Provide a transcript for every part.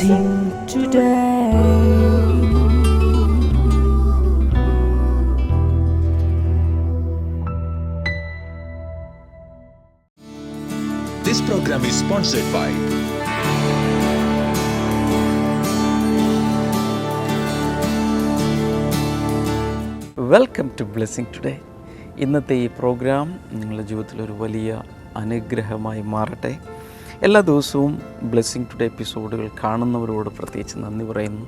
blessing today. This program is sponsored by welcome to blessing today. ഇന്നത്തെ ഈ programme നിങ്ങളുടെ ജീവിതത്തിലൊരു വലിയ അനുഗ്രഹമായി മാറട്ടെ. എല്ലാ ദിവസവും ബ്ലെസ്സിങ് ടുഡേ എപ്പിസോഡുകൾ കാണുന്നവരോട് പ്രത്യേകിച്ച് നന്ദി പറയുന്നു.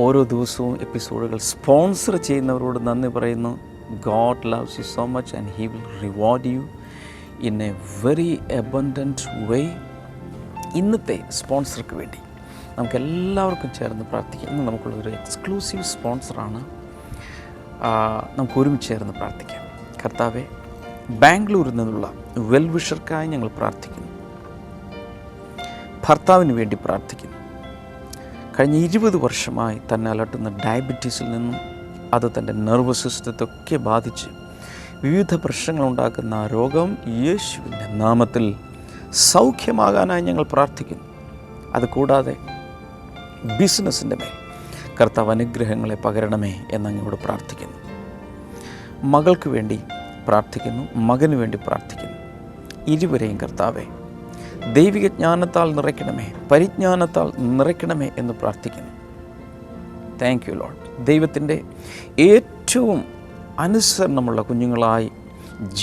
ഓരോ ദിവസവും എപ്പിസോഡുകൾ സ്പോൺസർ ചെയ്യുന്നവരോട് നന്ദി പറയുന്നു. God loves you so much and he will reward you in a very abundant way. ഇന്നത്തെ സ്പോൺസർക്ക് വേണ്ടി നമുക്കെല്ലാവർക്കും ചേർന്ന് പ്രാർത്ഥിക്കാം. ഇന്ന് നമുക്കുള്ളൊരു എക്സ്ക്ലൂസീവ് സ്പോൺസറാണ്. നമുക്ക് ഒരുമിച്ച് ചേർന്ന് പ്രാർത്ഥിക്കാം. കർത്താവെ, ബാംഗ്ലൂരിൽ നിന്നുള്ള വെൽവിഷർക്കായി ഞങ്ങൾ പ്രാർത്ഥിക്കുന്നു. ഭർത്താവിന് വേണ്ടി പ്രാർത്ഥിക്കുന്നു. കഴിഞ്ഞ 20 വർഷമായി തന്നെ അലട്ടുന്ന ഡയബറ്റീസിൽ നിന്നും അത് തൻ്റെ നെർവസ് സിസ്റ്റത്തൊക്കെ ബാധിച്ച് വിവിധ പ്രശ്നങ്ങളുണ്ടാക്കുന്ന ആ രോഗം യേശുവിൻ്റെ നാമത്തിൽ സൗഖ്യമാകാനായി ഞങ്ങൾ പ്രാർത്ഥിക്കുന്നു. അതുകൂടാതെ ബിസിനസ്സിൻ്റെ മേൽ കർത്താവ് അനുഗ്രഹങ്ങളെ പകരണമേ എന്നങ്ങോട് പ്രാർത്ഥിക്കുന്നു. മകൾക്ക് വേണ്ടി പ്രാർത്ഥിക്കുന്നു, മകന് വേണ്ടി പ്രാർത്ഥിക്കുന്നു. ഇരുവരെയും കർത്താവെ ദൈവിക ജ്ഞാനത്താൽ നിറയ്ക്കണമേ, പരിജ്ഞാനത്താൽ നിറയ്ക്കണമേ എന്ന് പ്രാർത്ഥിക്കുന്നു. Thank you Lord. ദൈവത്തിൻ്റെ ഏറ്റവും അനുസരണമുള്ള കുഞ്ഞുങ്ങളായി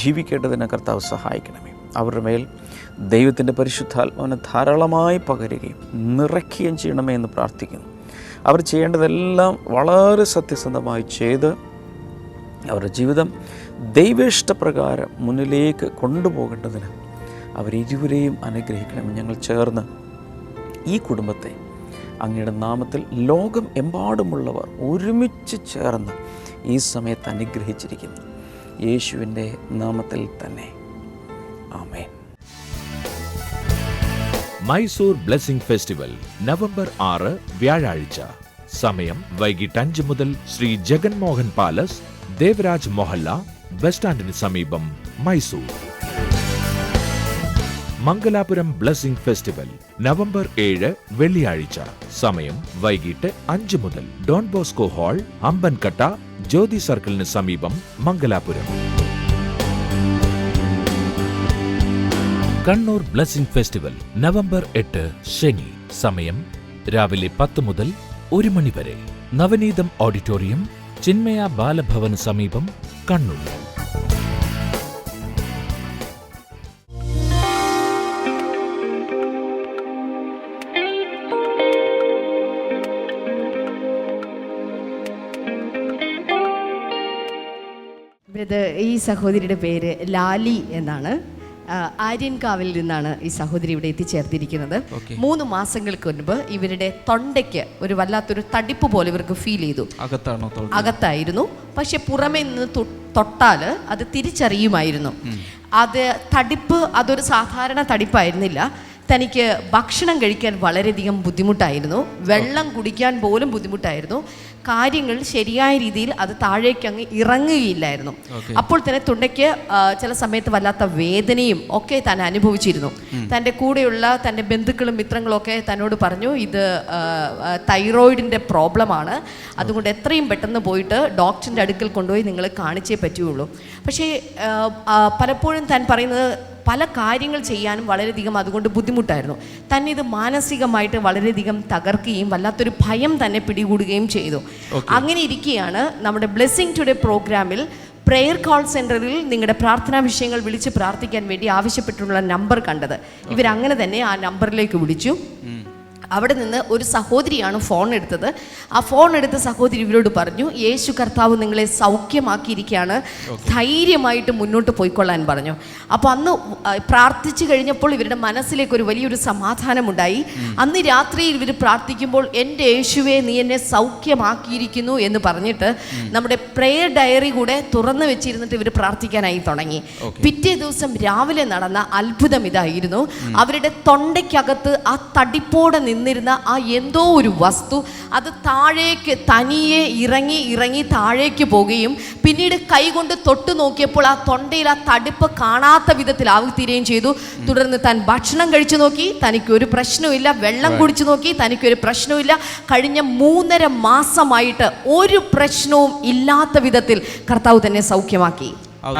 ജീവിക്കേണ്ടതിന് കർത്താവ് സഹായിക്കണമേ. അവരുടെ മേൽ ദൈവത്തിൻ്റെ പരിശുദ്ധാത്മാവിനെ ധാരാളമായി പകരുകയും നിറയ്ക്കുകയും ചെയ്യണമേ എന്ന് പ്രാർത്ഥിക്കുന്നു. അവർ ചെയ്യേണ്ടതെല്ലാം വളരെ സത്യസന്ധമായി ചെയ്ത് അവരുടെ ജീവിതം ദൈവേഷ്ടപ്രകാരം മുന്നിലേക്ക് കൊണ്ടുപോകേണ്ടതിന് അവരിരുവരെയും അനുഗ്രഹിക്കണമെന്ന് ഞങ്ങൾ ചേർന്ന് ഈ കുടുംബത്തെ അങ്ങയുടെ നാമത്തിൽ ലോകം എമ്പാടുമുള്ളവർ ഒരുമിച്ച് ചേർന്ന് ഈ സമയത്ത് അനുഗ്രഹിച്ചിരിക്കുന്നു. യേശുവിൻ്റെ നാമത്തിൽ തന്നെ ആമേൻ. മൈസൂർ ബ്ലെസ്സിംഗ് ഫെസ്റ്റിവൽ നവംബർ 6 വ്യാഴാഴ്ച. സമയം വൈകിട്ട് 5 മുതൽ ശ്രീ ജഗൻമോഹൻ പാലസ്, ദേവരാജ് മൊഹല്ല, ബസ് സ്റ്റാൻഡിന് സമീപം, Mysore. Mangalapuram blessing festival November 7 വെള്ളിയാഴ്ച. സമയം വൈകിട്ട് 5 മുതൽ ഡോൺ ബോസ്കോ ഹാൾ, അമ്പൻകട്ട, ജ്യോതി സർക്കിളിന് സമീപം, Mangalapuram. Kannur blessing festival November 8 ശനി. സമയം രാവിലെ 10 മുതൽ 1 മണി വരെ. നവനീതം ഓഡിറ്റോറിയം, ചിന്മയ ബാലഭവന് സമീപം, കണ്ണൂർ. ഈ സഹോദരിയുടെ പേര് ലാലി എന്നാണ്. ആര്യൻകാവിൽ നിന്നാണ് ഈ സഹോദരി ഇവിടെ എത്തിച്ചേർത്തിരിക്കുന്നത്. 3 മാസങ്ങൾക്ക് മുൻപ് ഇവരുടെ തൊണ്ടയ്ക്ക് ഒരു വല്ലാത്തൊരു തടിപ്പ് പോലെ ഇവർക്ക് ഫീൽ ചെയ്തു. അകത്തായിരുന്നു, പക്ഷെ പുറമേ നിന്ന് തൊട്ടാൽ അത് തിരിച്ചറിയുമായിരുന്നു. അത് തടിപ്പ്, അതൊരു സാധാരണ തടിപ്പായിരുന്നില്ല. തനിക്ക് ഭക്ഷണം കഴിക്കാൻ വളരെയധികം ബുദ്ധിമുട്ടായിരുന്നു, വെള്ളം കുടിക്കാൻ പോലും ബുദ്ധിമുട്ടായിരുന്നു. കാര്യങ്ങൾ ശരിയായ രീതിയിൽ അത് താഴേക്ക് അങ്ങ് ഇറങ്ങുകയില്ലായിരുന്നു. അപ്പോൾ തന്നെ തൊണ്ടയ്ക്ക് ചില സമയത്ത് വല്ലാത്ത വേദനയും ഒക്കെ താൻ അനുഭവിച്ചിരുന്നു. തൻ്റെ കൂടെയുള്ള തൻ്റെ ബന്ധുക്കളും മിത്രങ്ങളും ഒക്കെ തന്നോട് പറഞ്ഞു, ഇത് തൈറോയിഡിൻ്റെ പ്രോബ്ലമാണ്, അതുകൊണ്ട് എത്രയും പെട്ടെന്ന് പോയിട്ട് ഡോക്ടറിൻ്റെ അടുക്കൽ കൊണ്ടുപോയി നിങ്ങൾ കാണിച്ചേ പറ്റുകയുള്ളൂ. പക്ഷേ പലപ്പോഴും താൻ പറയുന്നത് പല കാര്യങ്ങൾ ചെയ്യാനും വളരെയധികം അതുകൊണ്ട് ബുദ്ധിമുട്ടായിരുന്നു. തന്നെ ഇത് മാനസികമായിട്ട് വളരെയധികം തകർക്കുകയും വല്ലാത്തൊരു ഭയം തന്നെ പിടികൂടുകയും ചെയ്തു. അങ്ങനെ ഇരിക്കുകയാണ് നമ്മുടെ ബ്ലെസ്സിംഗ് ടുഡേ പ്രോഗ്രാമിൽ പ്രെയർ കോൾ സെൻറ്ററിൽ നിങ്ങളുടെ പ്രാർത്ഥനാ വിഷയങ്ങൾ വിളിച്ച് പ്രാർത്ഥിക്കാൻ വേണ്ടി ആവശ്യപ്പെട്ടുള്ള നമ്പർ കണ്ടത്. ഇവരങ്ങനെ തന്നെ ആ നമ്പറിലേക്ക് വിളിച്ചു. അവിടെ നിന്ന് ഒരു സഹോദരിയാണ് ഫോൺ എടുത്തത്. ആ ഫോൺ എടുത്ത സഹോദരി ഇവരോട് പറഞ്ഞു, യേശു കർത്താവ് നിങ്ങളെ സൗഖ്യമാക്കിയിരിക്കുകയാണ്, ധൈര്യമായിട്ട് മുന്നോട്ട് പോയിക്കൊള്ളാൻ പറഞ്ഞു. അപ്പോൾ അന്ന് പ്രാർത്ഥിച്ചു കഴിഞ്ഞപ്പോൾ ഇവരുടെ മനസ്സിലേക്ക് ഒരു വലിയൊരു സമാധാനമുണ്ടായി. അന്ന് രാത്രിയിൽ ഇവർ പ്രാർത്ഥിക്കുമ്പോൾ, എൻ്റെ യേശുവേ നീ എന്നെ സൗഖ്യമാക്കിയിരിക്കുന്നു എന്ന് പറഞ്ഞിട്ട് നമ്മുടെ പ്രെയർ ഡയറി കൂടെ തുറന്നു വെച്ചിരുന്നിട്ട് ഇവർ പ്രാർത്ഥിക്കാനായി തുടങ്ങി. പിറ്റേ ദിവസം രാവിലെ നടന്ന അത്ഭുതം ഇതായിരുന്നു. അവരുടെ തൊണ്ടയ്ക്കകത്ത് ആ തടിപ്പോടെ നിന്ന് നിന്നിരുന്ന ആ എന്തോ ഒരു വസ്തു അത് താഴേക്ക് തനിയെ ഇറങ്ങി താഴേക്ക് പോവുകയും പിന്നീട് കൈകൊണ്ട് തൊട്ട് നോക്കിയപ്പോൾ ആ തൊണ്ടയിൽ ആ തടുപ്പ് കാണാത്ത വിധത്തിലാവുകയും ചെയ്തു. തുടർന്ന് താൻ ഭക്ഷണം കഴിച്ചു നോക്കി, തനിക്കൊരു പ്രശ്നവുമില്ല. വെള്ളം കുടിച്ചു നോക്കി, തനിക്കൊരു പ്രശ്നവുമില്ല. കഴിഞ്ഞ 3.5 മാസമായിട്ട് ഒരു പ്രശ്നവും ഇല്ലാത്ത വിധത്തിൽ കർത്താവ് തന്നെ സൗഖ്യമാക്കി.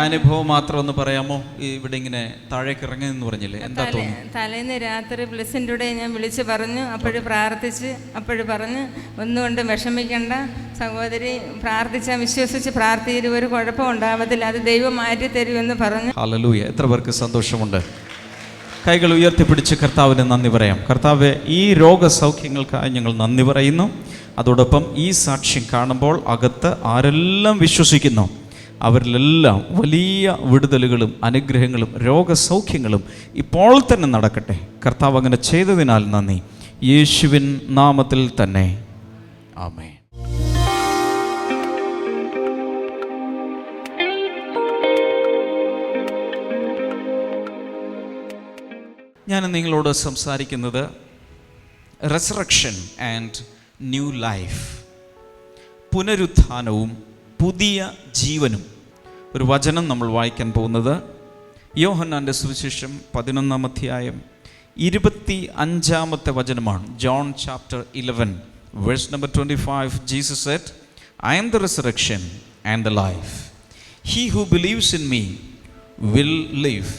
അനുഭവം മാത്രം ഒന്ന് പറയാമോ? ഇവിടെ ഇങ്ങനെ താഴേക്ക് ഇറങ്ങി എന്ന് പറഞ്ഞില്ലേ, എന്താ തോന്നുന്നു? തലേന്ന് രാത്രി ബ്ലെസ്സിൻ്റെ ഞാൻ വിളിച്ച് പറഞ്ഞു, അപ്പോഴും പ്രാർത്ഥിച്ച്, അപ്പോഴും പറഞ്ഞ് ഒന്നുകൊണ്ടും വിഷമിക്കേണ്ട സഹോദരി, പ്രാർത്ഥിച്ചാൽ വിശ്വസിച്ച് പ്രാർത്ഥിച്ച ഒരു കുഴപ്പം ഉണ്ടാവത്തില്ല, അത് ദൈവം മാറ്റി തരുമെന്ന് പറഞ്ഞു. ഹല്ലേലൂയ! എത്ര പേർക്ക് സന്തോഷമുണ്ട്? കൈകൾ ഉയർത്തിപ്പിടിച്ച് കർത്താവിന് നന്ദി പറയാം. കർത്താവെ, ഈ രോഗസൗഖ്യങ്ങൾക്കായി ഞങ്ങൾ നന്ദി പറയുന്നു. അതോടൊപ്പം ഈ സാക്ഷ്യം കാണുമ്പോൾ അകത്ത് ആരെല്ലാം വിശ്വസിക്കുന്നു അവരിലെല്ലാം വലിയ വിടുതലുകളും അനുഗ്രഹങ്ങളും രോഗസൗഖ്യങ്ങളും ഇപ്പോൾ തന്നെ നടക്കട്ടെ. കർത്താവ് അങ്ങനെ ചെയ്തതിനാൽ നന്ദി. യേശുവിൻ നാമത്തിൽ തന്നെ ആമേൻ. ഞാൻ നിങ്ങളോട് സംസാരിക്കുന്നത് റെസറക്ഷൻ ആൻഡ് ന്യൂ ലൈഫ്, പുനരുത്ഥാനവും പുതിയ ജീവനും. ഒരു വചനം നമ്മൾ വായിക്കാൻ പോകുന്നത് യോഹന്നാൻ്റെ സുവിശേഷം 11-ാം അധ്യായം 25-ാമത്തെ വചനമാണ്. John chapter 11 verse number 25. Jesus said, I am the resurrection and the life. He who believes in me will live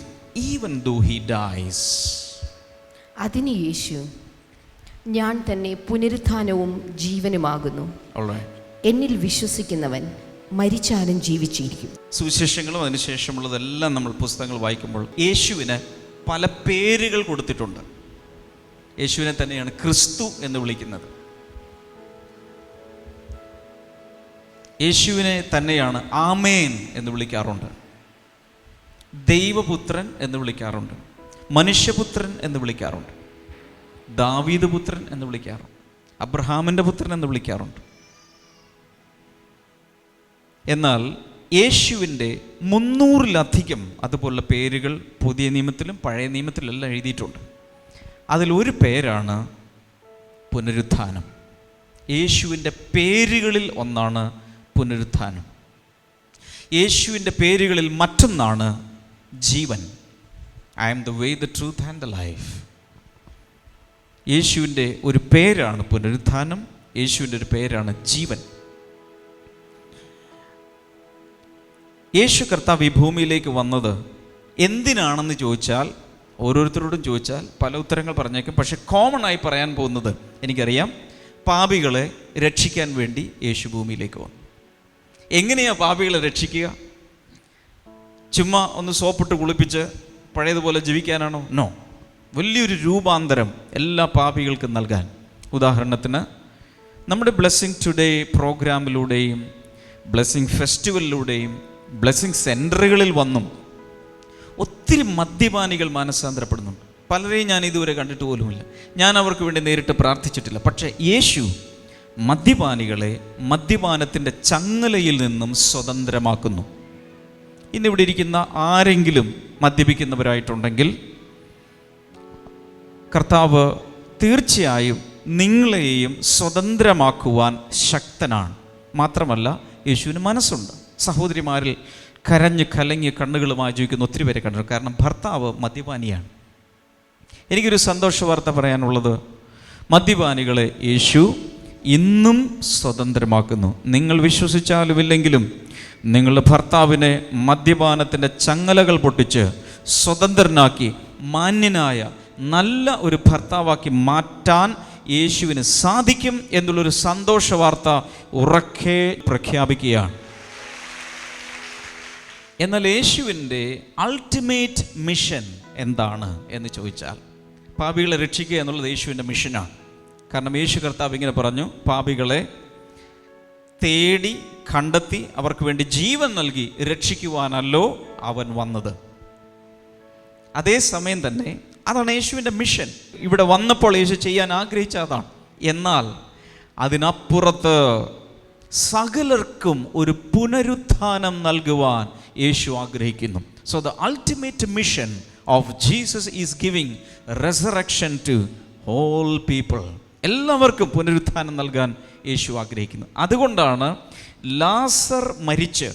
even though he dies. അതിന് യേശു, ഞാൻ തന്നെ പുനരുത്ഥാനവും ജീവനുമാകുന്നു. എന്നിൽ വിശ്വസിക്കുന്നവൻ മരിച്ചാലും ജീവിച്ചിരിക്കും. സുവിശേഷങ്ങളും അതിനുശേഷമുള്ളതെല്ലാം നമ്മൾ പുസ്തകങ്ങൾ വായിക്കുമ്പോൾ യേശുവിന് പല പേരുകൾ കൊടുത്തിട്ടുണ്ട്. യേശുവിനെ തന്നെയാണ് ക്രിസ്തു എന്ന് വിളിക്കുന്നത്. യേശുവിനെ തന്നെയാണ് ആമേൻ എന്ന് വിളിക്കാറുണ്ട്, ദൈവപുത്രൻ എന്ന് വിളിക്കാറുണ്ട്, മനുഷ്യപുത്രൻ എന്ന് വിളിക്കാറുണ്ട്, ദാവീദ് പുത്രൻ എന്ന് വിളിക്കാറുണ്ട്, അബ്രഹാമിൻ്റെ പുത്രൻ എന്ന് വിളിക്കാറുണ്ട്. എന്നാൽ യേശുവിൻ്റെ 300-ലധികം അതുപോലുള്ള പേരുകൾ പുതിയ നിയമത്തിലും പഴയ നിയമത്തിലെല്ലാം എഴുതിയിട്ടുണ്ട്. അതിലൊരു പേരാണ് പുനരുത്ഥാനം. യേശുവിൻ്റെ പേരുകളിൽ ഒന്നാണ് പുനരുത്ഥാനം. യേശുവിൻ്റെ പേരുകളിൽ മറ്റൊന്നാണ് ജീവൻ. I am the way, the truth and the life. യേശുവിൻ്റെ ഒരു പേരാണ് പുനരുത്ഥാനം, യേശുവിൻ്റെ ഒരു പേരാണ് ജീവൻ. യേശു കർത്താവ് ഈ ഭൂമിയിലേക്ക് വന്നത് എന്തിനാണെന്ന് ചോദിച്ചാൽ, ഓരോരുത്തരോടും ചോദിച്ചാൽ പല ഉത്തരങ്ങൾ പറഞ്ഞേക്കും. പക്ഷെ കോമൺ ആയി പറയാൻ പോകുന്നത് എനിക്കറിയാം, പാപികളെ രക്ഷിക്കാൻ വേണ്ടി യേശു ഭൂമിയിലേക്ക് വന്നു. എങ്ങനെയാണ് പാപികളെ രക്ഷിക്കുക? ചുമ്മാ ഒന്ന് സോപ്പിട്ട് കുളിപ്പിച്ച് പഴയതുപോലെ ജീവിക്കാനാണോ? നോ. വലിയൊരു രൂപാന്തരം എല്ലാ പാപികൾക്കും നൽകാൻ. ഉദാഹരണത്തിന് നമ്മുടെ ബ്ലെസ്സിങ് ടുഡേ പ്രോഗ്രാമിലൂടെയും ബ്ലെസ്സിങ് ഫെസ്റ്റിവലിലൂടെയും ബ്ലെസ്സിങ് സെൻറ്ററുകളിൽ വന്നും ഒത്തിരി മദ്യപാനികൾ മാനസാന്തരപ്പെടുന്നുണ്ട്. പലരെയും ഞാൻ ഇതുവരെ കണ്ടിട്ട് പോലുമില്ല, ഞാൻ അവർക്ക് വേണ്ടി നേരിട്ട് പ്രാർത്ഥിച്ചിട്ടില്ല. പക്ഷേ യേശു മദ്യപാനികളെ മദ്യപാനത്തിൻ്റെ ചങ്ങലയിൽ നിന്നും സ്വതന്ത്രമാക്കുന്നു. ഇന്നിവിടെ ഇരിക്കുന്ന ആരെങ്കിലും മദ്യപിക്കുന്നവരായിട്ടുണ്ടെങ്കിൽ കർത്താവ് തീർച്ചയായും നിങ്ങളെയും സ്വതന്ത്രമാക്കുവാൻ ശക്തനാണ്. മാത്രമല്ല യേശുവിന് മനസ്സുണ്ട്. സഹോദരിമാരിൽ കരഞ്ഞ് കലങ്ങിയ കണ്ണുകളുമായി ജീവിക്കുന്ന ഒത്തിരി പേരെ കണ്ടു. കാരണം ഭർത്താവ് മദ്യപാനിയാണ്. എനിക്കൊരു സന്തോഷ വാർത്ത പറയാനുള്ളത്, മദ്യപാനികളെ യേശു ഇന്നും സ്വതന്ത്രമാക്കുന്നു. നിങ്ങൾ വിശ്വസിച്ചാലും ഇല്ലെങ്കിലും നിങ്ങളുടെ ഭർത്താവിനെ മദ്യപാനത്തിൻ്റെ ചങ്ങലകൾ പൊട്ടിച്ച് സ്വതന്ത്രനാക്കി മാന്യനായ നല്ല ഒരു ഭർത്താവാക്കി മാറ്റാൻ യേശുവിന് സാധിക്കും എന്നുള്ളൊരു സന്തോഷ വാർത്ത ഉറക്കെ പ്രഖ്യാപിക്കുകയാണ്. എന്നാൽ യേശുവിൻ്റെ അൾട്ടിമേറ്റ് മിഷൻ എന്താണ് എന്ന് ചോദിച്ചാൽ, പാപികളെ രക്ഷിക്കുക എന്നുള്ളത് യേശുവിൻ്റെ മിഷനാണ്. കാരണം യേശു കർത്താവ് ഇങ്ങനെ പറഞ്ഞു, പാപികളെ തേടി കണ്ടെത്തി അവർക്ക് വേണ്ടി ജീവൻ നൽകി രക്ഷിക്കുവാനല്ലോ അവൻ വന്നത്. അതേസമയം തന്നെ അതാണ് യേശുവിൻ്റെ മിഷൻ. ഇവിടെ വന്നപ്പോൾ യേശു ചെയ്യാൻ ആഗ്രഹിച്ച അതാണ്. എന്നാൽ അതിനപ്പുറത്ത് സകലർക്കും ഒരു പുനരുത്ഥാനം നൽകുവാൻ യേശു ആഗ്രഹിക്കുന്നു. So the ultimate mission of Jesus is giving resurrection to all people, എല്ലാവർക്കും പുനരുത്ഥാനം നൽകാൻ യേശു ആഗ്രഹിക്കുന്നു. അതുകൊണ്ടാണ് ലാസർ മരിച്ച്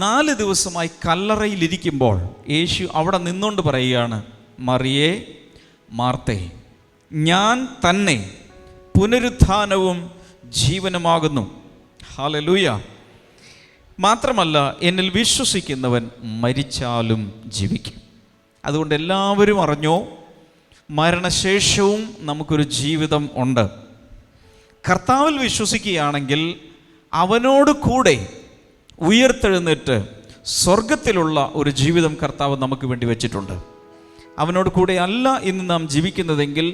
4 ദിവസമായി കല്ലറയിലിരിക്കുമ്പോൾ യേശു അവിടെ നിന്നുകൊണ്ട് പറയുകയാണ്, മറിയേ മാർത്തേ, ഞാൻ തന്നെ പുനരുത്ഥാനവും ജീവനുമാകുന്നു. ഹല്ലേലൂയ. മാത്രമല്ല, എന്നിൽ വിശ്വസിക്കുന്നവൻ മരിച്ചാലും ജീവിക്കും. അതുകൊണ്ട് എല്ലാവരും അറിഞ്ഞോ, മരണശേഷവും നമുക്കൊരു ജീവിതം ഉണ്ട്. കർത്താവിൽ വിശ്വസിക്കുകയാണെങ്കിൽ അവനോട് കൂടെ ഉയർത്തെഴുന്നേറ്റ് സ്വർഗത്തിലുള്ള ഒരു ജീവിതം കർത്താവ് നമുക്ക് വേണ്ടി വെച്ചിട്ടുണ്ട്. അവനോട് കൂടെ അല്ല ഇന്ന് നാം ജീവിക്കുന്നതെങ്കിൽ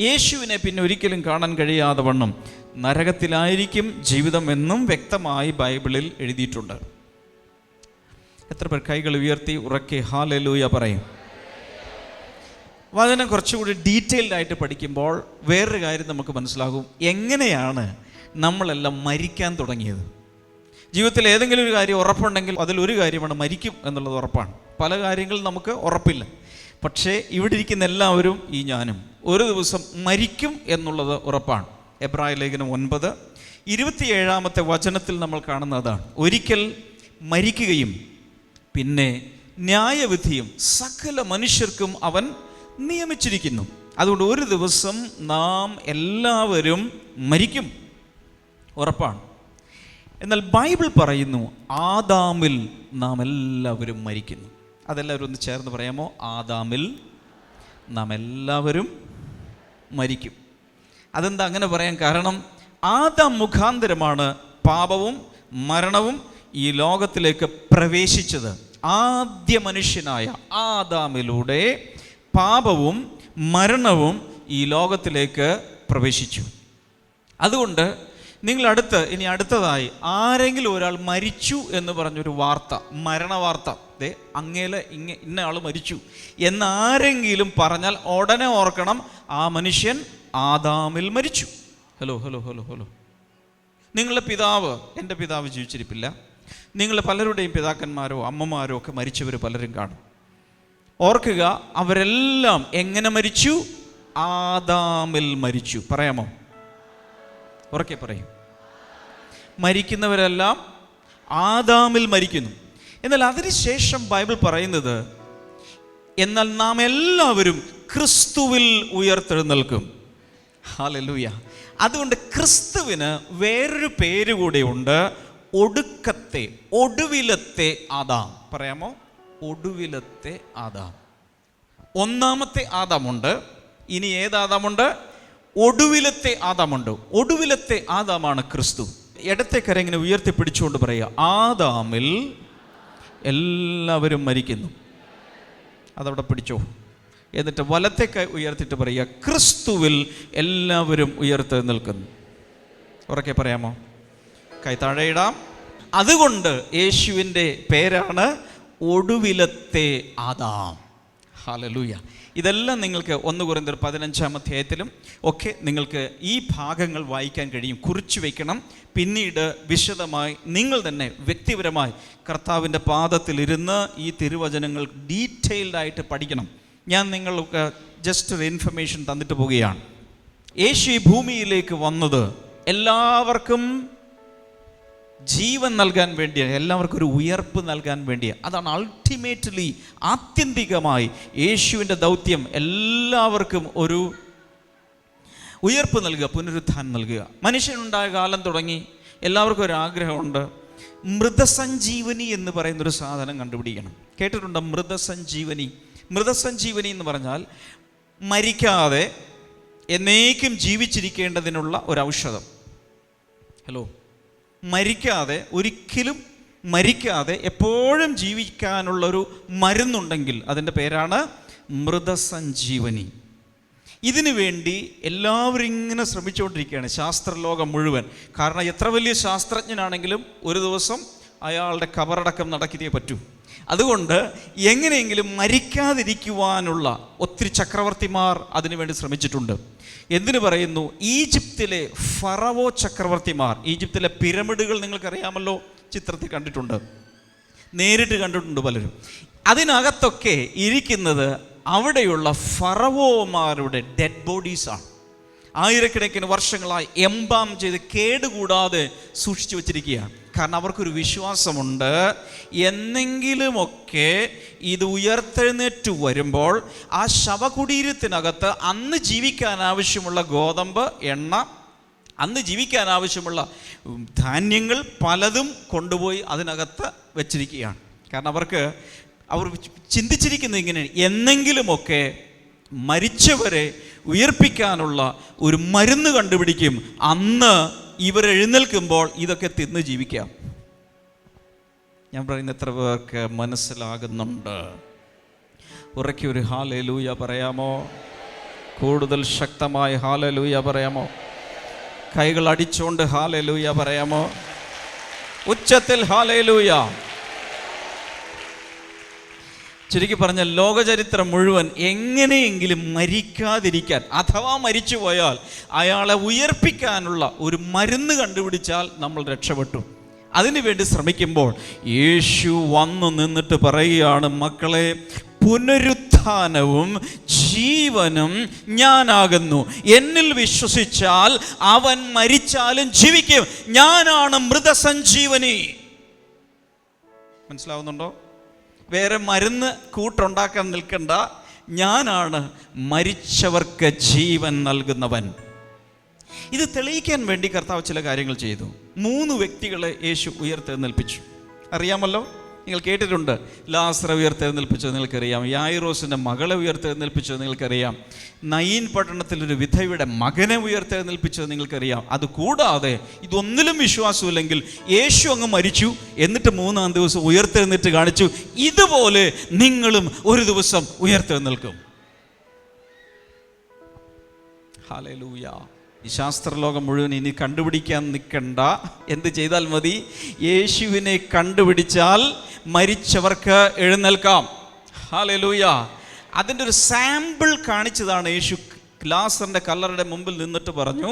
യേശുവിനെ പിന്നെ ഒരിക്കലും കാണാൻ കഴിയാതെ വണ്ണം നരകത്തിലായിരിക്കും ജീവിതം എന്നും വ്യക്തമായി ബൈബിളിൽ എഴുതിയിട്ടുണ്ട്. എത്ര പേർ കൈകൾ ഉയർത്തി ഉറക്കെ ഹല്ലേലൂയ പറയും? വചനം കുറച്ചുകൂടി ഡീറ്റെയിൽഡ് ആയിട്ട് പഠിക്കുമ്പോൾ വേറൊരു കാര്യം നമുക്ക് മനസ്സിലാകും, എങ്ങനെയാണ് നമ്മളെല്ലാം മരിക്കാൻ തുടങ്ങിയത്. ജീവിതത്തിൽ ഏതെങ്കിലും ഒരു കാര്യം ഉറപ്പുണ്ടെങ്കിൽ അതിലൊരു കാര്യമാണ് മരിക്കും എന്നുള്ളത് ഉറപ്പാണ്. പല കാര്യങ്ങളും നമുക്ക് ഉറപ്പില്ല. പക്ഷേ ഇവിടെ ഇരിക്കുന്ന എല്ലാവരും, ഈ ഞാനും, ഒരു ദിവസം മരിക്കും എന്നുള്ളത് ഉറപ്പാണ്. എബ്രായ ലേഖനം 9:27 വചനത്തിൽ നമ്മൾ കാണുന്നതാണ്, ഒരിക്കൽ മരിക്കുകയും പിന്നെ ന്യായവിധിയും സകല മനുഷ്യർക്കും അവൻ നിയമിച്ചിരിക്കുന്നു. അതുകൊണ്ട് ഒരു ദിവസം നാം എല്ലാവരും മരിക്കും, ഉറപ്പാണ്. എന്നാൽ ബൈബിൾ പറയുന്നു ആദാമിൽ നാം എല്ലാവരും മരിക്കുന്നു. അതെല്ലാവരും ഒന്ന് ചേർന്ന് പറയാമോ? ആദാമിൽ നാം എല്ലാവരും മരിക്കും. അതെന്താ അങ്ങനെ പറയാൻ കാരണം? ആദാം മുഖാന്തരമാണ് പാപവും മരണവും ഈ ലോകത്തിലേക്ക് പ്രവേശിച്ചത്. ആദ്യ മനുഷ്യനായ ആദാമിലൂടെ പാപവും മരണവും ഈ ലോകത്തിലേക്ക് പ്രവേശിച്ചു. അതുകൊണ്ട് നിങ്ങൾ ഇനി അടുത്തതായി ആരെങ്കിലും ഒരാൾ മരിച്ചു എന്ന് പറഞ്ഞൊരു വാർത്ത, മരണവാർത്ത, അങ്ങേലെ ഇന്ന ആൾ മരിച്ചു എന്നാരെങ്കിലും പറഞ്ഞാൽ ഉടനെ ഓർക്കണം, ആ മനുഷ്യൻ ആദാമിൽ മരിച്ചു. Hello hello hello hello. നിങ്ങളുടെ പിതാവ്, എൻ്റെ പിതാവ് ജീവിച്ചിരിപ്പില്ല, നിങ്ങളുടെ പലരുടെയും പിതാക്കന്മാരോ അമ്മമാരോ ഒക്കെ മരിച്ചവർ പലരും കാണും. ഓർക്കുക, അവരെല്ലാം എങ്ങനെ മരിച്ചു? ആദാമിൽ മരിച്ചു. പറയാമോ? ഉറക്കെ പറയും. മരിക്കുന്നവരെല്ലാം ആദാമിൽ മരിക്കുന്നു. എന്നാൽ അതിനുശേഷം ബൈബിൾ പറയുന്നത്, എന്നാൽ നാം എല്ലാവരും ക്രിസ്തുവിൽ ഉയർത്തെഴുന്നേൽക്കും. ഹല്ലേലൂയ. അതുകൊണ്ട് ക്രിസ്തുവിന് വേറൊരു പേര് കൂടെ ഉണ്ട്, ഒടുവിലത്തെ ആദാം. പറയാമോ? ഒടുവിലത്തെ ആദാം. ഒന്നാമത്തെ ആദാമുണ്ട്, ഇനി ഏതാദാമുണ്ട്? ഒടുവിലത്തെ ആദാമുണ്ട്. ഒടുവിലത്തെ ആദാമാണ് ക്രിസ്തു. ഇടത്തെ കര ഇങ്ങനെ ഉയർത്തിപ്പിടിച്ചുകൊണ്ട് പറയുക, ആദാമിൽ എല്ലാവരും മരിക്കുന്നു. അതവിടെ പിടിച്ചോ. എന്നിട്ട് വലത്തെ കൈ ഉയർത്തിട്ട് പറയുക, ക്രിസ്തുവിൽ എല്ലാവരും ഉയർത്തെഴുന്നേൽക്കുന്നു. ഉറക്കെ പറയാമോ? കൈ താഴെയിടാം. അതുകൊണ്ട് യേശുവിൻ്റെ പേരാണ് ഒടുവിലത്തെ ആദാം. ഹല്ലേലൂയ. ഇതെല്ലാം നിങ്ങൾക്ക് 1 കൊരിന്ത്യർ 15 ഒക്കെ നിങ്ങൾക്ക് ഈ ഭാഗങ്ങൾ വായിക്കാൻ കഴിയും. കുറിച്ചു വയ്ക്കണം. പിന്നീട് വിശദമായി നിങ്ങൾ തന്നെ വ്യക്തിപരമായി കർത്താവിൻ്റെ പാദത്തിലിരുന്ന് ഈ തിരുവചനങ്ങൾ ഡീറ്റെയിൽഡായിട്ട് പഠിക്കണം. ഞാൻ നിങ്ങൾക്ക് ജസ്റ്റ് ഒരു ഇൻഫർമേഷൻ തന്നിട്ട് പോവുകയാണ്. യേശു ഈ ഭൂമിയിലേക്ക് വന്നത് എല്ലാവർക്കും ജീവൻ നൽകാൻ വേണ്ടിയാണ്, എല്ലാവർക്കും ഒരു ഉയർപ്പ് നൽകാൻ വേണ്ടിയാണ്. അതാണ് അൾട്ടിമേറ്റ്ലി, ആത്യന്തികമായി യേശുവിൻ്റെ ദൗത്യം. എല്ലാവർക്കും ഒരു ഉയർപ്പ് നൽകുക, പുനരുത്ഥാനം നൽകുക. മനുഷ്യനുണ്ടായ കാലം തുടങ്ങി എല്ലാവർക്കും ഒരു ആഗ്രഹമുണ്ട്, മൃതസഞ്ജീവനി എന്ന് പറയുന്നൊരു സാധനം കണ്ടുപിടിക്കണം. കേട്ടിട്ടുണ്ടോ മൃതസഞ്ജീവനി? മൃതസഞ്ജീവനി എന്ന് പറഞ്ഞാൽ മരിക്കാതെ എന്നേക്കും ജീവിച്ചിരിക്കേണ്ടതിനുള്ള ഒരു ഔഷധം. ഹലോ. മരിക്കാതെ, ഒരിക്കലും മരിക്കാതെ എപ്പോഴും ജീവിക്കാനുള്ളൊരു മരുന്നുണ്ടെങ്കിൽ അതിൻ്റെ പേരാണ് മൃതസഞ്ജീവനി. ഇതിനു വേണ്ടി എല്ലാവരും ഇങ്ങനെ ശ്രമിച്ചുകൊണ്ടിരിക്കുകയാണ്, ശാസ്ത്രലോകം മുഴുവൻ. കാരണം എത്ര വലിയ ശാസ്ത്രജ്ഞനാണെങ്കിലും ഒരു ദിവസം അയാളുടെ കബറടക്കം നടക്കിയേ പറ്റൂ. അതുകൊണ്ട് എങ്ങനെയെങ്കിലും മരിക്കാതിരിക്കുവാനുള്ള ഒത്തിരി ചക്രവർത്തിമാർ അതിനുവേണ്ടി ശ്രമിച്ചിട്ടുണ്ട്. എന്തിനു പറയുന്നു? ഈജിപ്തിലെ ഫറവോ ചക്രവർത്തിമാർ, ഈജിപ്തിലെ പിരമിഡുകൾ നിങ്ങൾക്കറിയാമല്ലോ, ചിത്രത്തിൽ കണ്ടിട്ടുണ്ട്, നേരിട്ട് കണ്ടിട്ടുണ്ട് പലരും. അതിനകത്തൊക്കെ ഇരിക്കുന്നത് അവിടെയുള്ള ഫറവോമാരുടെ ഡെഡ് ബോഡീസാണ്. ആയിരക്കണക്കിന് വർഷങ്ങളായി എംബാം ചെയ്ത് കേടുകൂടാതെ സൂക്ഷിച്ചു വച്ചിരിക്കുകയാണ്. കാരണം അവർക്കൊരു വിശ്വാസമുണ്ട്, എന്നെങ്കിലുമൊക്കെ ഇത് ഉയർത്തെഴുന്നേറ്റ് വരുമ്പോൾ ആ ശവകുടീരത്തിനകത്ത് അന്ന് ജീവിക്കാൻ ആവശ്യമുള്ള ഗോതമ്പ്, എണ്ണ, അന്ന് ജീവിക്കാൻ ആവശ്യമുള്ള ധാന്യങ്ങൾ പലതും കൊണ്ടുപോയി അതിനകത്ത് വെച്ചിരിക്കുകയാണ്. കാരണം അവർ ചിന്തിച്ചിരിക്കുന്നത് ഇങ്ങനെ, എന്നെങ്കിലുമൊക്കെ മരിച്ചവരെ ഉയർപ്പിക്കാനുള്ള ഒരു മരുന്ന് കണ്ടുപിടിക്കും, അന്ന് ഇവരെഴുന്നേൽക്കുമ്പോൾ ഇതൊക്കെ തിന്ന് ജീവിക്കാം. ഞാൻ പറയുന്ന എത്ര പേർക്ക് മനസ്സിലാകുന്നുണ്ട്? ഉറക്കി ഒരു ഹല്ലേലൂയ പറയാമോ? കൂടുതൽ ശക്തമായ ഹല്ലേലൂയ പറയാമോ? കൈകൾ അടിച്ചുകൊണ്ട് ഹല്ലേലൂയ പറയാമോ? ഉച്ചത്തിൽ ഹല്ലേലൂയ. ചുരുക്കി പറഞ്ഞ ലോകചരിത്രം മുഴുവൻ എങ്ങനെയെങ്കിലും മരിക്കാതിരിക്കാൻ, അഥവാ മരിച്ചു പോയാൽ അയാളെ ഉയർപ്പിക്കാനുള്ള ഒരു മരുന്ന് കണ്ടുപിടിച്ചാൽ നമ്മൾ രക്ഷപ്പെട്ടു. അതിനുവേണ്ടി ശ്രമിക്കുമ്പോൾ യേശു വന്നു നിന്നിട്ട് പറയുകയാണ്, മക്കളെ, പുനരുത്ഥാനവും ജീവനും ഞാനാകുന്നു. എന്നിൽ വിശ്വസിച്ചാൽ അവൻ മരിച്ചാലും ജീവിക്കും. ഞാനാണ് മൃതസഞ്ജീവനി. മനസ്സിലാവുന്നുണ്ടോ? വേറെ മരുന്ന് കൂട്ടുണ്ടാക്കാൻ നിൽക്കണ്ട. ഞാനാണ് മരിച്ചവർക്ക് ജീവൻ നൽകുന്നവൻ. ഇത് തെളിയിക്കാൻ വേണ്ടി കർത്താവ് ചില കാര്യങ്ങൾ ചെയ്തു. 3 വ്യക്തികളെ യേശു ഉയർത്തെഴുന്നേൽപ്പിച്ചു. അറിയാമല്ലോ, നിങ്ങൾ കേട്ടിട്ടുണ്ട്. ലാസറെ ഉയർത്തെഴുന്നേൽപ്പിച്ചത് നിങ്ങൾക്കറിയാം. യായിറോസിൻ്റെ മകളെ ഉയർത്തെഴുന്നേൽപ്പിച്ചത് നിങ്ങൾക്കറിയാം. നയീൻ പട്ടണത്തിലൊരു വിധവയുടെ മകനെ ഉയർത്തെഴുന്നേൽപ്പിച്ചത് നിങ്ങൾക്കറിയാം. അതുകൂടാതെ ഇതൊന്നിലും വിശ്വാസമില്ലെങ്കിൽ യേശു അങ്ങ് മരിച്ചു, എന്നിട്ട് 3-ാം ദിവസം ഉയർത്തെഴുന്നേറ്റ് കാണിച്ചു. ഇതുപോലെ നിങ്ങളും ഒരു ദിവസം ഉയർത്തെഴുന്നേൽക്കും. ഹല്ലേലൂയ. ഈ ശാസ്ത്രലോകം മുഴുവൻ ഇനി കണ്ടുപിടിക്കാൻ നിൽക്കണ്ട. എന്ത് ചെയ്താൽ മതി? യേശുവിനെ കണ്ടുപിടിച്ചാൽ മരിച്ചവർക്ക് എഴുന്നേൽക്കാം. ഹല്ലേലൂയ. അതിൻ്റെ ഒരു സാമ്പിൾ കാണിച്ചതാണ് യേശു. ലാസറിൻ്റെ കല്ലറയുടെ മുമ്പിൽ നിന്നിട്ട് പറഞ്ഞു,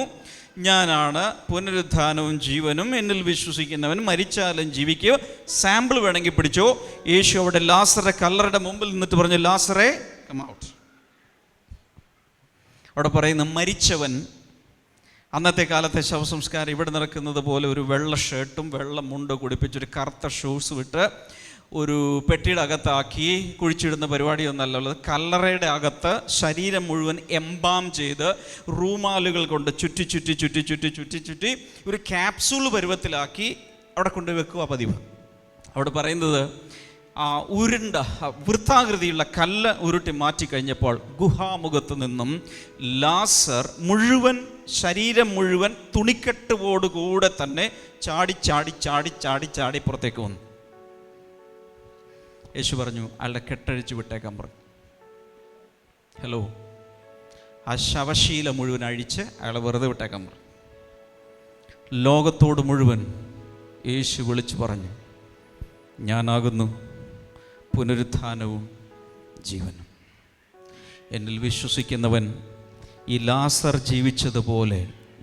ഞാനാണ് പുനരുത്ഥാനവും ജീവനും, എന്നിൽ വിശ്വസിക്കുന്നവൻ മരിച്ചാലും ജീവിക്കുക. സാമ്പിൾ വേണമെങ്കിൽ പിടിച്ചോ. യേശു അവിടെ ലാസറുടെ കല്ലറയുടെ മുമ്പിൽ നിന്നിട്ട് പറഞ്ഞു, ലാസറേ കം ഔട്ട്. അവിടെ പറയുന്ന മരിച്ചവൻ, അന്നത്തെ കാലത്തെ ശവസംസ്കാരം ഇവിടെ നടക്കുന്നത് പോലെ ഒരു വെള്ള ഷർട്ടും വെള്ള മുണ്ട് കുടിപ്പിച്ചൊരു കറുത്ത ഷൂസ് വിട്ട് ഒരു പെട്ടിയുടെ അകത്താക്കി കുഴിച്ചിടുന്ന പരിപാടിയൊന്നല്ല ഉള്ളത്. കല്ലറയുടെ അകത്ത് ശരീരം മുഴുവൻ എംബാം ചെയ്ത് റൂമാലുകൾ കൊണ്ട് ചുറ്റി ചുറ്റി ചുറ്റി ചുറ്റി ചുറ്റി ചുറ്റി ഒരു ക്യാപ്സൂൾ പരുവത്തിലാക്കി അവിടെ കൊണ്ട് വെക്കുക പതിവ്. അവിടെ പറയുന്നത് ഉരുണ്ട വൃത്താകൃതിയുള്ള കല്ല് ഉരുട്ടി മാറ്റിക്കഴിഞ്ഞപ്പോൾ ഗുഹാമുഖത്ത് നിന്നും ലാസർ മുഴുവൻ, ശരീരം മുഴുവൻ തുണിക്കെട്ടുവോടുകൂടെ തന്നെ ചാടി ചാടി ചാടി ചാടി ചാടി പുറത്തേക്ക് വന്നു. യേശു പറഞ്ഞു, അയാളുടെ കെട്ടഴിച്ച് വിട്ടേക്കാൻ പറഞ്ഞു. ഹലോ, ആ ശവശീല മുഴുവൻ അഴിച്ച് അയാളെ വെറുതെ വിട്ടേക്കാൻ പറഞ്ഞു. ലോകത്തോട് മുഴുവൻ യേശു വിളിച്ചു പറഞ്ഞു, ഞാനാകുന്നു പുനരുത്ഥാനവും ജീവനും. എന്നിൽ വിശ്വസിക്കുന്നവൻ ഈ ലാസർ ജീവിച്ചതുപോലെ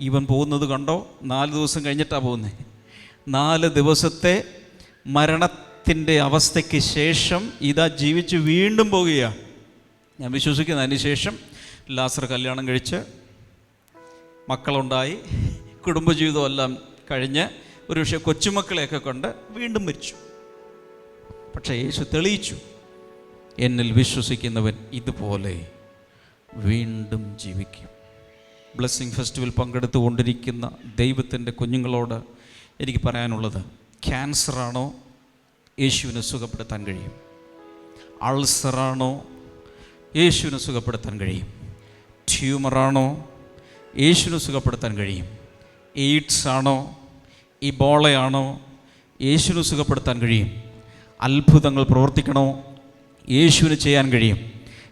ഇവൻ പോകുന്നത് കണ്ടോ? 4 ദിവസം കഴിഞ്ഞിട്ടാണ് പോകുന്നത്. 4 ദിവസത്തെ മരണത്തിൻ്റെ അവസ്ഥയ്ക്ക് ശേഷം ഇതാ ജീവിച്ച് വീണ്ടും പോവുകയാണ്. ഞാൻ വിശ്വസിക്കുന്നു അതിന് ശേഷം ലാസർ കല്യാണം കഴിച്ച് മക്കളുണ്ടായി കുടുംബജീവിതമെല്ലാം കഴിഞ്ഞ് ഒരു പക്ഷേ കൊച്ചുമക്കളെയൊക്കെ കൊണ്ട് വീണ്ടും മരിച്ചു. പക്ഷേ യേശു തെളിയിച്ചു, എന്നിൽ വിശ്വസിക്കുന്നവൻ ഇതുപോലെ വീണ്ടും ജീവിക്കും. ബ്ലെസ്സിങ് ഫെസ്റ്റിവൽ പങ്കെടുത്തുകൊണ്ടിരിക്കുന്ന ദൈവത്തിൻ്റെ കുഞ്ഞുങ്ങളോട് എനിക്ക് പറയാനുള്ളത്, ക്യാൻസറാണോ? യേശുവിനെ സുഖപ്പെടുത്താൻ കഴിയും. അൾസറാണോ? യേശുവിനെ സുഖപ്പെടുത്താൻ കഴിയും. ട്യൂമറാണോ? യേശുവിനെ സുഖപ്പെടുത്താൻ കഴിയും. എയ്ഡ്സ് ആണോ? ഇബോളയാണോ? യേശുവിനെ സുഖപ്പെടുത്താൻ കഴിയും. അത്ഭുതങ്ങൾ പ്രവർത്തിക്കണോ? യേശുവിന് ചെയ്യാൻ കഴിയും.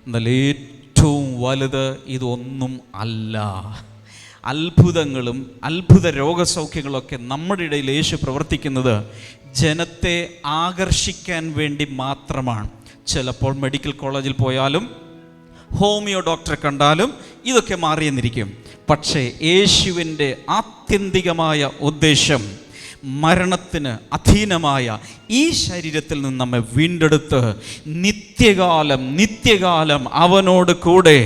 എന്നാൽ ഏറ്റവും വലുത് ഇതൊന്നും അല്ല. അത്ഭുതങ്ങളും അത്ഭുത രോഗസൗഖ്യങ്ങളൊക്കെ നമ്മുടെ ഇടയിൽ യേശു പ്രവർത്തിക്കുന്നത് ജനത്തെ ആകർഷിക്കാൻ വേണ്ടി മാത്രമാണ്. ചിലപ്പോൾ മെഡിക്കൽ കോളേജിൽ പോയാലും ഹോമിയോ ഡോക്ടറെ കണ്ടാലും ഇതൊക്കെ മാറിയെന്നിരിക്കും. പക്ഷേ യേശുവിൻ്റെ ആത്യന്തികമായ ഉദ്ദേശം മരണത്തിന് അധീനമായ ഈ ശരീരത്തിൽ നിന്ന് നമ്മെ വീണ്ടെടുത്ത് നിത്യകാലം അവനോട് കൂടെ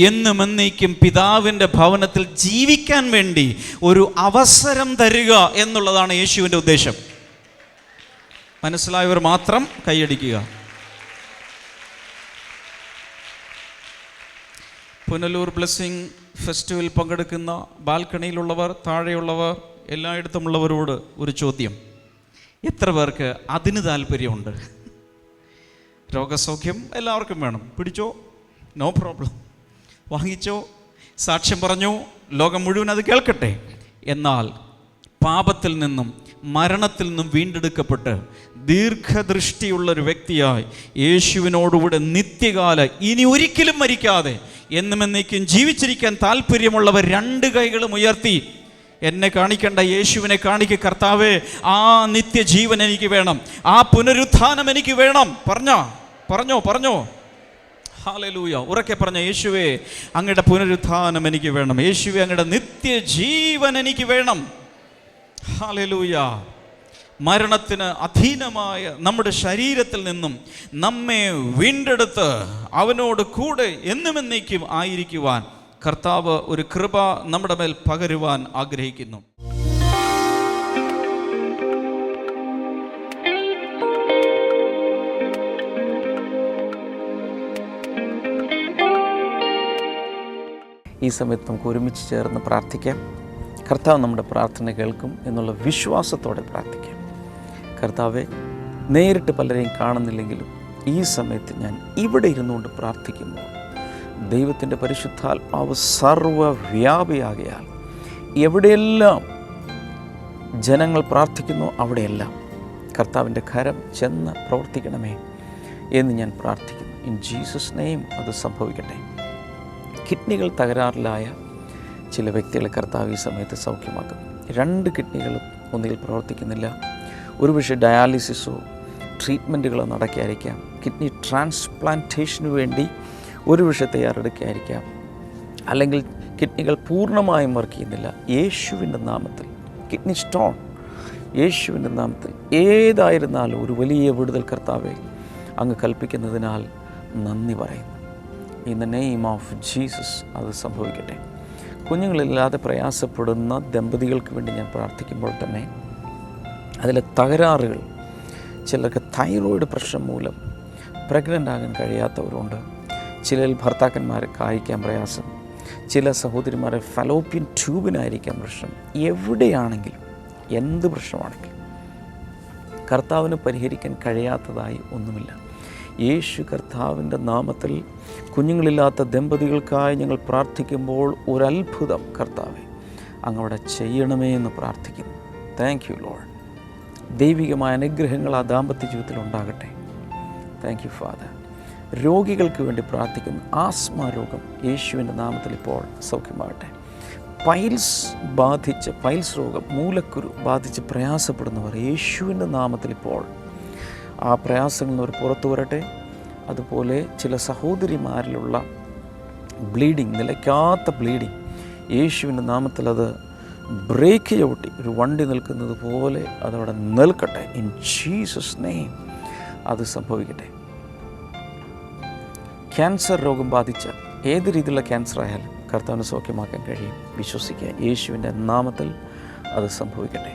എന്നും എന്നേക്കും പിതാവിൻ്റെ ഭവനത്തിൽ ജീവിക്കാൻ വേണ്ടി ഒരു അവസരം തരിക എന്നുള്ളതാണ് യേശുവിൻ്റെ ഉദ്ദേശം. മനസ്സിലായവർ മാത്രം കൈയടിക്കുക. പുനലൂർ ബ്ലെസ്സിങ് ഫെസ്റ്റിവൽ പങ്കെടുക്കുന്ന ബാൽക്കണിയിലുള്ളവർ, താഴെയുള്ളവർ, എല്ലായിടത്തുമുള്ളവരോട് ഒരു ചോദ്യം: എത്ര പേർക്ക് അതിന് താല്പര്യമുണ്ട്? രോഗസൗഖ്യം എല്ലാവർക്കും വേണം. പിടിച്ചോ, നോ പ്രോബ്ലം, വാങ്ങിച്ചോ, സാക്ഷ്യം പറഞ്ഞു, ലോകം മുഴുവൻ അത് കേൾക്കട്ടെ. എന്നാൽ പാപത്തിൽ നിന്നും മരണത്തിൽ നിന്നും വീണ്ടെടുക്കപ്പെട്ട് ദീർഘദൃഷ്ടിയുള്ളൊരു വ്യക്തിയായി യേശുവിനോടുകൂടെ നിത്യകാല ഇനി ഒരിക്കലും മരിക്കാതെ എന്നും എന്നേക്കും ജീവിച്ചിരിക്കാൻ താല്പര്യമുള്ളവർ രണ്ട് കൈകളും ഉയർത്തി എന്നെ കാണിക്കണ്ട, യേശുവിനെ കാണിക്കുക. കർത്താവേ, ആ നിത്യജീവൻ എനിക്ക് വേണം, ആ പുനരുത്ഥാനം എനിക്ക് വേണം. പറഞ്ഞോ. ഹല്ലേലൂയ. ഉറക്കെ പറഞ്ഞോ: യേശുവേ, അങ്ങയുടെ പുനരുത്ഥാനം എനിക്ക് വേണം. യേശുവേ, അങ്ങയുടെ നിത്യജീവൻ എനിക്ക് വേണം. ഹല്ലേലൂയ. മരണത്തിന് അധീനമായ നമ്മുടെ ശരീരത്തിൽ നിന്നും നമ്മെ വീണ്ടെടുത്ത് അവനോട് കൂടെ എന്നും എന്നേക്കും ആയിരിക്കുവാൻ കർത്താവ് ഒരു കൃപ നമ്മുടെ മേൽ പകരുവാൻ ആഗ്രഹിക്കുന്നു. ഈ സമയത്ത് നമുക്ക് ഒരുമിച്ച് ചേർന്ന് പ്രാർത്ഥിക്കാം. കർത്താവ് നമ്മുടെ പ്രാർത്ഥന കേൾക്കും എന്നുള്ള വിശ്വാസത്തോടെ പ്രാർത്ഥിക്കാം. കർത്താവെ, നേരിട്ട് പലരെയും കാണുന്നില്ലെങ്കിലും ഈ സമയത്ത് ഞാൻ ഇവിടെ ഇരുന്നുകൊണ്ട് പ്രാർത്ഥിക്കുമ്പോൾ ദൈവത്തിൻ്റെ പരിശുദ്ധാത്മാവ് സർവ്വവ്യാപിയാകയാൽ എവിടെയെല്ലാം ജനങ്ങൾ പ്രാർത്ഥിക്കുന്നു അവിടെയെല്ലാം കർത്താവിൻ്റെ കരം ചെന്ന് പ്രവർത്തിക്കണമേ എന്ന് ഞാൻ പ്രാർത്ഥിക്കുന്നു. ഇൻ ജീസസ് നെയിം അത് സംഭവിക്കട്ടെ. കിഡ്നികൾ തകരാറിലായ ചില വ്യക്തികളെ കർത്താവ് ഈ സമയത്ത് സൗഖ്യമാക്കുന്നു. 2 കിഡ്നികളും ഒന്നുകിൽ പ്രവർത്തിക്കുന്നില്ല. ഒരുപക്ഷെ ഡയാലിസിസോ ട്രീറ്റ്മെൻറ്റുകളോ നടക്കുകയായിരിക്കാം. കിഡ്നി ട്രാൻസ്പ്ലാന്റേഷന് വേണ്ടി ഒരുപക്ഷെ തയ്യാറെടുക്കുകയായിരിക്കാം. അല്ലെങ്കിൽ കിഡ്നികൾ പൂർണ്ണമായും വർക്ക് ചെയ്യുന്നില്ല. യേശുവിൻ്റെ നാമത്തിൽ കിഡ്നി സ്റ്റോൺ യേശുവിൻ്റെ നാമത്തിൽ ഏതായിരുന്നാലും ഒരു വലിയ വിടുതൽ കർത്താവെ അങ്ങ് കൽപ്പിക്കുന്നതിനാൽ നന്ദി പറയുന്നു. In the name of Jesus അത് സംഭവിക്കട്ടെ. കുഞ്ഞുങ്ങളില്ലാതെ പ്രയാസപ്പെടുന്ന ദമ്പതികൾക്ക് വേണ്ടി ഞാൻ പ്രാർത്ഥിക്കുമ്പോൾ തന്നെ അതിലെ തകരാറുകൾ, ചിലർക്ക് തൈറോയിഡ് പ്രശ്നം മൂലം പ്രഗ്നൻ്റ് ആകാൻ കഴിയാത്തവരുണ്ട്. ചിലർ ഭർത്താക്കന്മാരെ കായ്ക്കാൻ പ്രയാസം, ചില സഹോദരിമാരെ ഫലോപ്പിയൻ ട്യൂബിനായിരിക്കാം പ്രശ്നം. എവിടെയാണെങ്കിലും എന്ത് പ്രശ്നമാണെങ്കിലും കർത്താവിന് പരിഹരിക്കാൻ കഴിയാത്തതായി ഒന്നുമില്ല. യേശു കർത്താവിൻ്റെ നാമത്തിൽ കുഞ്ഞുങ്ങളില്ലാത്ത ദമ്പതികൾക്കായി ഞങ്ങൾ പ്രാർത്ഥിക്കുമ്പോൾ ഒരത്ഭുതം കർത്താവെ അങ്ങവിടെ ചെയ്യണമേ എന്ന് പ്രാർത്ഥിക്കുന്നു. Thank you Lord. ദൈവികമായ അനുഗ്രഹങ്ങൾ ആ ദാമ്പത്യ ജീവിതത്തിൽ ഉണ്ടാകട്ടെ. Thank you father. രോഗികൾക്ക് വേണ്ടി പ്രാർത്ഥിക്കുന്നു. ആസ്മ രോഗം യേശുവിൻ്റെ നാമത്തിൽ ഇപ്പോൾ സൗഖ്യമാകട്ടെ. പൈൽസ് രോഗം, മൂലക്കുരു ബാധിച്ച് പ്രയാസപ്പെടുന്നവർ യേശുവിൻ്റെ നാമത്തിൽ ഇപ്പോൾ ആ പ്രയാസങ്ങളിൽ നിന്ന് അവർ പുറത്തു വരട്ടെ. അതുപോലെ ചില സഹോദരിമാരിലുള്ള ബ്ലീഡിങ്, നിലയ്ക്കാത്ത ബ്ലീഡിങ്, യേശുവിൻ്റെ നാമത്തിൽ അത് ബ്രേക്ക് ചവിട്ടി ഒരു വണ്ടി നിൽക്കുന്നത് പോലെ അതവിടെ നിൽക്കട്ടെ. ഇൻ ജീസസ് നെയിം അത് സംഭവിക്കട്ടെ. ക്യാൻസർ രോഗം ബാധിച്ച ഏത് രീതിയിലുള്ള ക്യാൻസർ ആയാലും കർത്താവിന് സൗഖ്യമാക്കാൻ കഴിയും. വിശ്വസിക്കുക. യേശുവിൻ്റെ നാമത്തിൽ അത് സംഭവിക്കട്ടെ.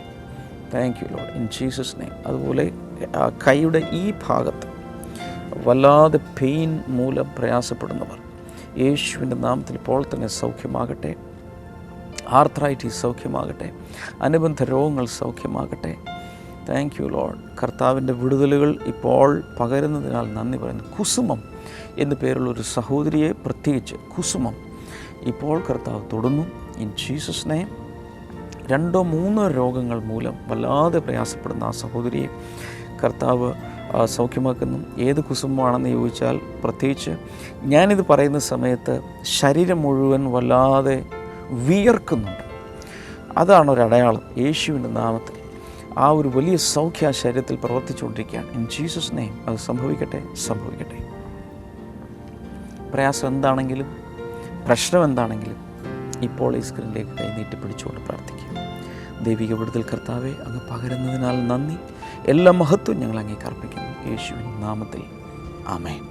Thank you Lord. In Jesus name. അതുപോലെ കൈയുടെ ഈ ഭാഗത്ത് വല്ലാതെ പെയിൻ മൂലം പ്രയാസപ്പെടുന്നവർ യേശുവിൻ്റെ നാമത്തിൽ ഇപ്പോൾ തന്നെ സൗഖ്യമാകട്ടെ. ആർത്രൈറ്റിസ് സൗഖ്യമാകട്ടെ. അനുബന്ധ രോഗങ്ങൾ സൗഖ്യമാകട്ടെ. Thank you Lord. കർത്താവിൻ്റെ വിടുതലുകൾ ഇപ്പോൾ പകരുന്നതിനാൽ നന്ദി പറയുന്നു. കുസുമം എന്നു പേരുള്ളൊരു സഹോദരിയെ പ്രത്യേകിച്ച് കുസുമം ഇപ്പോൾ കർത്താവ് തൊടുന്നു. In Jesus name. 2-3 രോഗങ്ങൾ മൂലം വല്ലാതെ പ്രയാസപ്പെടുന്ന ആ സഹോദരിയെ കർത്താവ് സൗഖ്യമാക്കുന്നു. ഏത് കുസുമമാണെന്ന് ചോദിച്ചാൽ പ്രത്യേകിച്ച് ഞാനിത് പറയുന്ന സമയത്ത് ശരീരം മുഴുവൻ വല്ലാതെ വിയർക്കുന്നുണ്ട്. അതാണൊരടയാളം. യേശുവിൻ്റെ നാമത്തിൽ ആ ഒരു വലിയ സൗഖ്യ ശരീരത്തിൽ പ്രവർത്തിച്ചുകൊണ്ടിരിക്കുകയാണ്. ഇൻ ജീസസ് നെയിം അത് സംഭവിക്കട്ടെ. പ്രയാസം എന്താണെങ്കിലും പ്രശ്നം എന്താണെങ്കിലും ഇപ്പോൾ ഈ സ്ക്രീനിലേക്ക് കൈനീട്ടി പിടിച്ചുകൊണ്ട് പ്രാർത്ഥിക്കുക. ദൈവിക വിടുതൽ കർത്താവെ അങ്ങ് പകരുന്നതിനാൽ നന്ദി. എല്ലാ മഹത്വം ഞങ്ങൾ അങ്ങേക്ക് അർപ്പിക്കുന്നു യേശുവിൻ നാമത്തിൽ. ആമേൻ.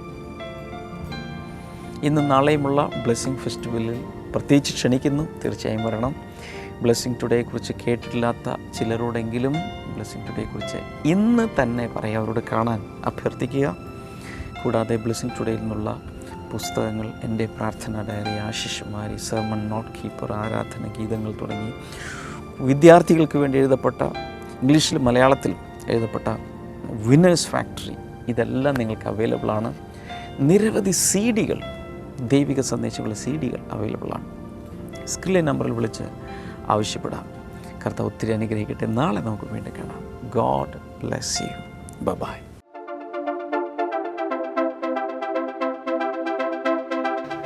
ഇന്ന് നാളെയുമുള്ള ബ്ലെസ്സിങ് ഫെസ്റ്റിവലിൽ പ്രത്യേകിച്ച് ക്ഷണിക്കുന്നു. തീർച്ചയായും വരണം. ബ്ലെസ്സിങ് ടുഡേയെക്കുറിച്ച് കേട്ടിട്ടില്ലാത്ത ചിലരോടെങ്കിലും ബ്ലെസ്സിങ് ടുഡേയെക്കുറിച്ച് ഇന്ന് തന്നെ പറയാം, അവരോട് കാണാൻ അഭ്യർത്ഥിക്കുക. കൂടാതെ ബ്ലെസ്സിങ് ടുഡേയിൽ നിന്നുള്ള പുസ്തകങ്ങൾ, എൻ്റെ പ്രാർത്ഥന ഡയറി, ആശിഷുമാരി, സെർമൺ നോട്ട് കീപ്പർ, ആരാധന ഗീതങ്ങൾ തുടങ്ങി വിദ്യാർത്ഥികൾക്ക് വേണ്ടി എഴുതപ്പെട്ട ഇംഗ്ലീഷിലും മലയാളത്തിലും എഴുതപ്പെട്ട വിന്നേഴ്സ് ഫാക്ടറി, ഇതെല്ലാം നിങ്ങൾക്ക് അവൈലബിൾ ആണ്. നിരവധി CD-കൾ, ദൈവിക സന്ദേശങ്ങളുടെ CD-കൾ അവൈലബിൾ ആണ്. സ്ക്രീൻ നമ്പറിൽ വിളിച്ച് ആവശ്യപ്പെടാം. കർത്താവ് ഒത്തിരി അനുഗ്രഹിക്കട്ടെ. നാളെ നമുക്ക് വീണ്ടും കാണാം. God bless you. ബൈ.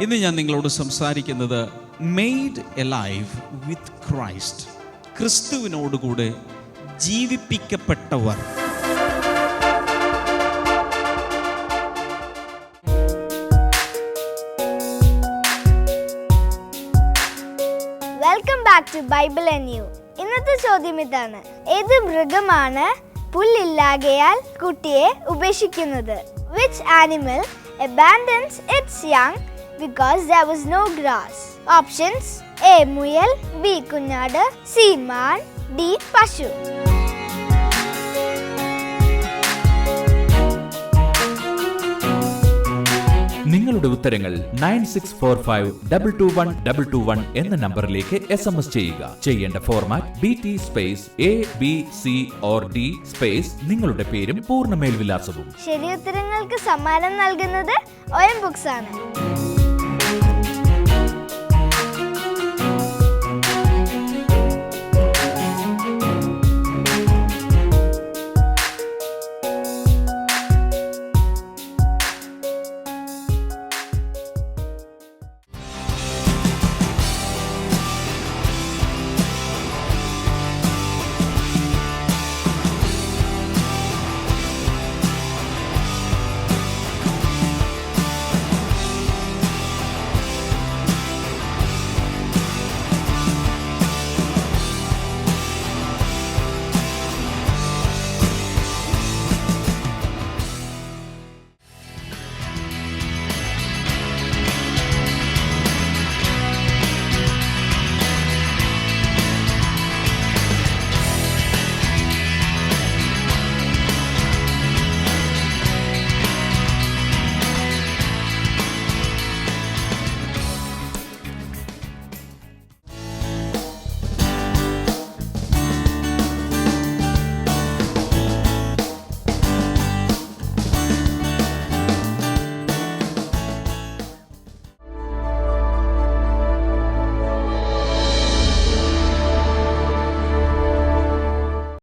ഇന്ന് ഞാൻ നിങ്ങളോട് സംസാരിക്കുന്നത് മെയ്ഡ് എലൈവ് വിത്ത് ക്രൈസ്റ്റ്, ക്രിസ്തുവിനോടുകൂടെ ജീവിപ്പിക്കപ്പെട്ടവർ. Welcome back to Bible and you. ഇന്നത്തെ ചോദ്യം ഇതാണ്: ഏത് മൃഗമാണ് പുല്ലില്ലാകയാൽ കുട്ടിയെ ഉപേക്ഷിക്കുന്നത്? Which animal abandons its young because there was no grass? Options: A. മുയൽ, B. കുഞ്ഞാട്, C. മാൻ, D. പശു. നിങ്ങളുടെ ഉത്തരങ്ങൾ 9645221221 എന്ന നമ്പറിലേക്ക് SMS ചെയ്യുക. ചെയ്യേണ്ട format BT space ABC or D space നിങ്ങളുടെ പേരും പൂർണ്ണ മേൽവിലാസവും. ശരി ഉത്തരങ്ങൾക്ക് സമ്മാനം നൽകുന്നത് OM ബുക്സ് ആണ്.